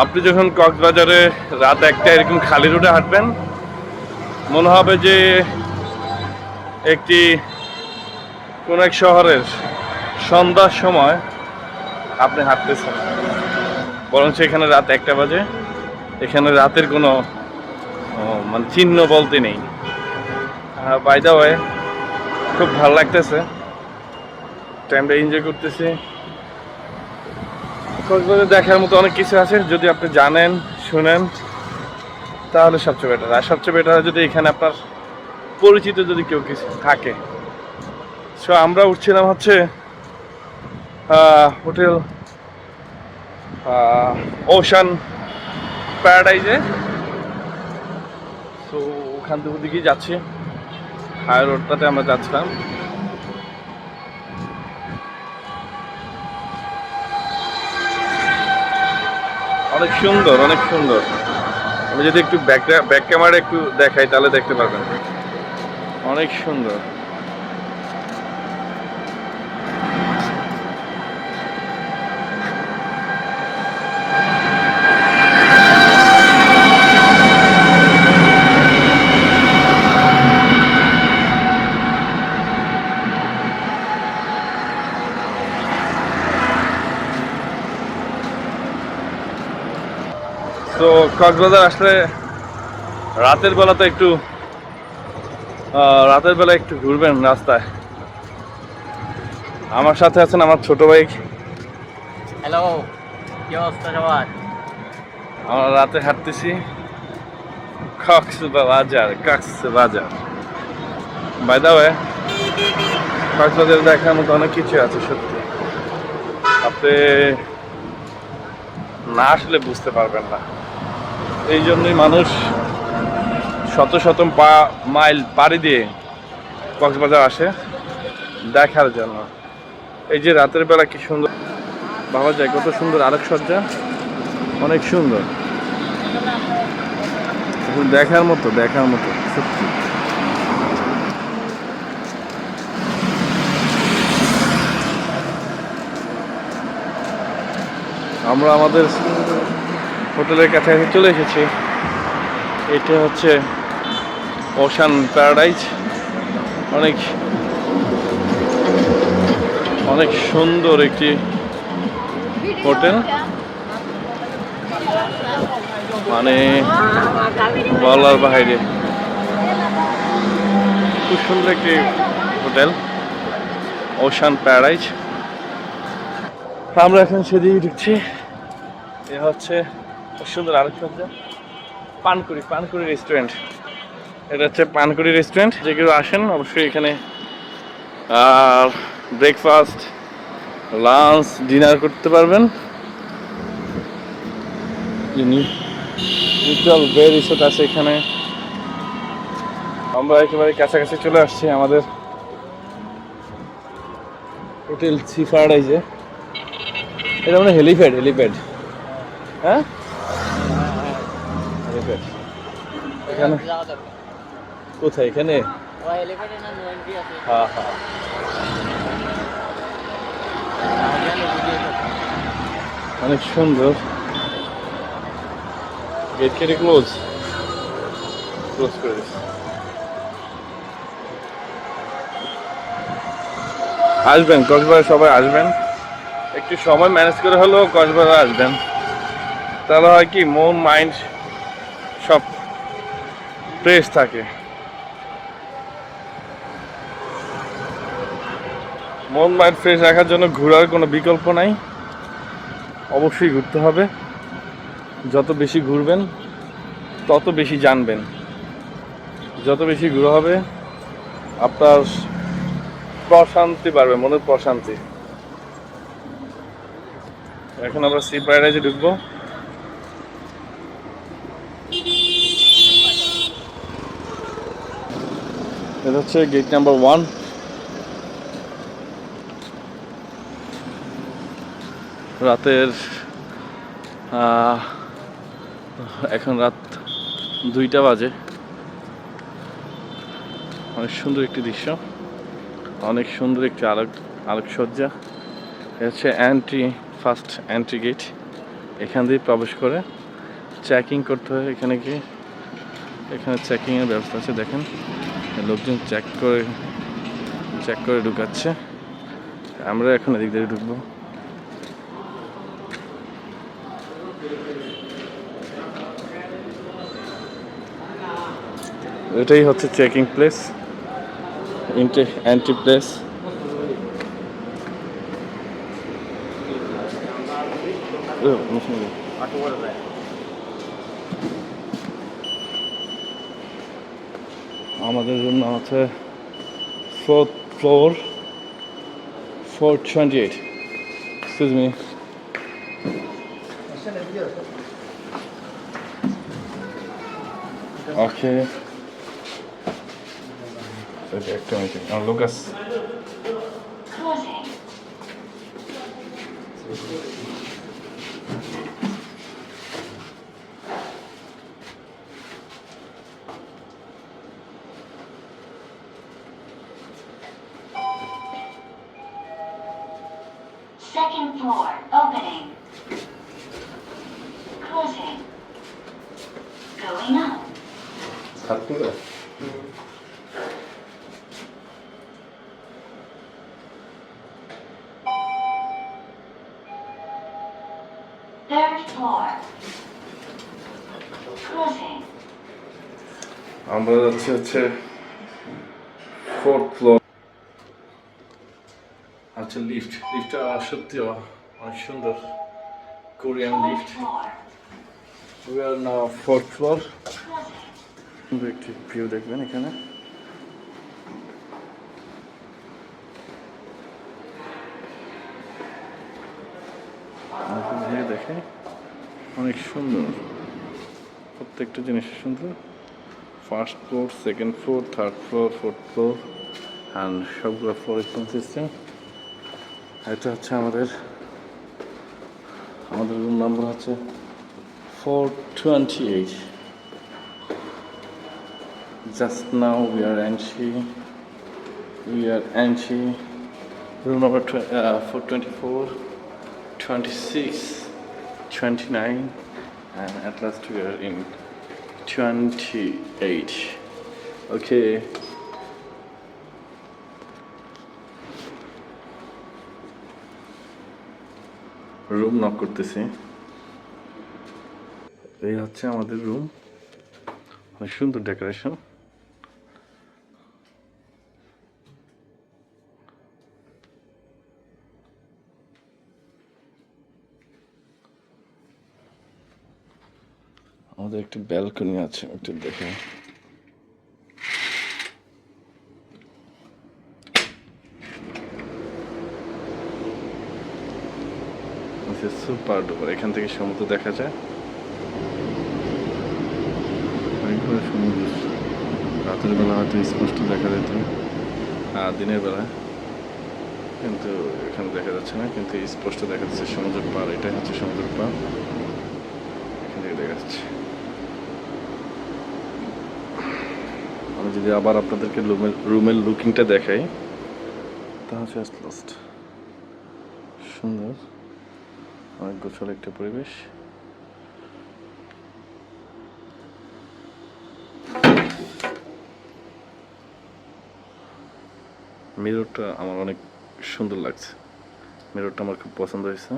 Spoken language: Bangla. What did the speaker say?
আপনি যখন কক্সবাজারে রাত একটা এরকম খালি রোডে হাঁটবেন, মনে হবে যে একটি কোন এক শহরের সন্ধ্যার সময় আপনি হাঁটতেছেন। বরঞ্চ এখানে রাত একটা বাজে, এখানে রাতের কোনো মানে চিহ্ন বলতে নেই। বাই দ্য ওয়ে, খুব ভালো লাগতেছে, টাইমটা এনজয় করতেছি। কক্সবাজারে দেখার মতো অনেক কিছু আছে, যদি আপনি জানেন শুনেন তাহলে সবচেয়ে বেটার। আর সবচেয়ে বেটার যদি এখানে আপনার পরিচিত যদি কেউ কিছু থাকে। সো আমরা উঠছিলাম হচ্ছে হোটেল ওশান প্যারাডাইজে। তো ওখান থেকে দিকেই যাচ্ছি, হাই রোডটাতে আমরা যাচ্ছিলাম। অনেক সুন্দর, অনেক সুন্দর। আমি যদি একটু ব্যাক ক্যামেরা একটু দেখাই তাহলে দেখতে পারবেন, অনেক সুন্দর। তো কক্সবাজার আসলে রাতের বেলা তো একটু রাতের বেলা একটু ঘুরবেন রাস্তায়। আমার সাথে আছেন আমার ছোট ভাই। হ্যালো, কি অবস্থা সবার? আমরা রাতে হাঁটতেছি Cox's Bazar. By the way, Cox's Bazar দেখার মতো অনেক কিছু আছে সত্যি, আপনি না আসলে বুঝতে পারবেন না। এই জন্যই মানুষ শত শত মাইল পাড়ি দিয়ে কক্সবাজার আসে দেখার জন্য। এই যে রাতের বেলা কি সুন্দর ভাবা যায়, কত সুন্দর আলোকসজ্জা, অনেক সুন্দর, দেখার মতো দেখার মতো সত্যি। আমরা আমাদের হোটেলের কাছাকাছি চলে এসেছি। এটা হচ্ছে ওশান প্যারাডাইজ। অনেক অনেক সুন্দর একটি হোটেল, মানে বলার বাইরে। খুব সুন্দর একটি হোটেল ওশান প্যারাডাইজ। আমরা এখন সেদিকে ঢুকছি। এ হচ্ছে সুন্দর আলোকসজ্জা, পানকুড়ি রেস্টুরেন্ট। এটা হচ্ছে পানকুড়ি রেস্টুরেন্ট। যে কেউ আসেন অবশ্যই এখানে ব্রেকফাস্ট, লাঞ্চ, ডিনার করতে পারবেন। নিউট্রাল বে রিসোর্ট আছে এখানে। আমরা একেবারে কাছাকাছি চলে আসছি আমাদের হোটেল সি প্যারাডাইজে। এটা মানে হেলিপ্যাড, হ্যাঁ হেলিপ্যাড। এখানে কোথায়? এখানে হ্যাঁ হ্যাঁ, অনেক সুন্দর। গেট কেটে ক্লোজ করে দিচ্ছে। আসবেন কক্সবাজার, সবাই আসবেন, একটু সময় ম্যানেজ করে হলেও কক্সবাজার আসবেন। তাহলে হয় কি, মন মাইন্ড সব ফ্রেশ থাকে। মন মাইন্ড ফ্রেশ রাখার জন্য ঘোরার কোনো বিকল্প নাই, অবশ্যই ঘুরতে হবে। যত বেশি ঘুরবেন তত বেশি জানবেন, যত বেশি ঘোরা হবে আপনার প্রশান্তি বাড়বে, মনের প্রশান্তি। এখন আমরা সি প্যারাডাইজে ঢুকবো। এটা হচ্ছে গেট নাম্বার 1। রাতের এখন রাত 2টা বাজে। অনেক সুন্দর একটি দৃশ্য, অনেক সুন্দর একটি আলোকসজ্জা। এটা হচ্ছে ফার্স্ট এন্ট্রি গেট। এখান দিয়ে প্রবেশ করে চেকিং করতে হয়। এখানে গিয়ে এখানে চেকিংয়ের ব্যবস্থা আছে, দেখেন লোকজন চেক করে ঢুকাচ্ছে। আমরা এখন এদিক দিয়ে ঢুকবো। এটাই হচ্ছে চেকিং প্লেস, এন্ট্রি প্লেস। আমাদের রুম আছে 4th floor 428. Excuse me. Okay. একটা minute, Lucas. Second floor, opening. Closing. Going up. Third floor. Closing. আমরা যাচ্ছি হচ্ছে 4th floor। আচ্ছা, লিফটটা সত্যি অনেক সুন্দর, Korean Fourth lift. floor. We are now 4th floor। Closing. সুন্দর একটি ভিউ দেখবেন এখানে। ভিউ দেখে অনেক সুন্দর, প্রত্যেকটা জিনিস সুন্দর। First floor, second floor, third floor, 4th floor and সবগুলো ফ্লোর একদম সিস্টেম। এটা হচ্ছে আমাদের রুম নাম্বার হচ্ছে 428। Just now we are entering room number 424, 26, 29, and at last we are in 28. Okay. Room knock করতেছি। এই হচ্ছে আমাদের রুম, অনেক সুন্দর ডেকোরেশন। আমাদের একটি ব্যালকনি আছে, একটু দেখে। সুপার ডুপার, এখান থেকে সমুদ্র দেখা যায়। অনেকগুলো সমুদ্র, রাতের বেলা হয়তো স্পষ্ট দেখা যেত, দিনের বেলা কিন্তু এখানে দেখা যাচ্ছে না, কিন্তু স্পষ্ট দেখা যাচ্ছে সমুদ্রের পাড়। এটাই হচ্ছে সমুদ্রের পাড়, এখান থেকে দেখা যাচ্ছে। আমি যদি আবার আপনাদেরকে রুমের লুকিংটা দেখাই, তা হচ্ছে লাস্ট সুন্দর, অনেক গোছালো একটা পরিবেশ। মিররটা আমার অনেক সুন্দর লাগছে, মিররটা আমার খুব পছন্দ হয়েছে।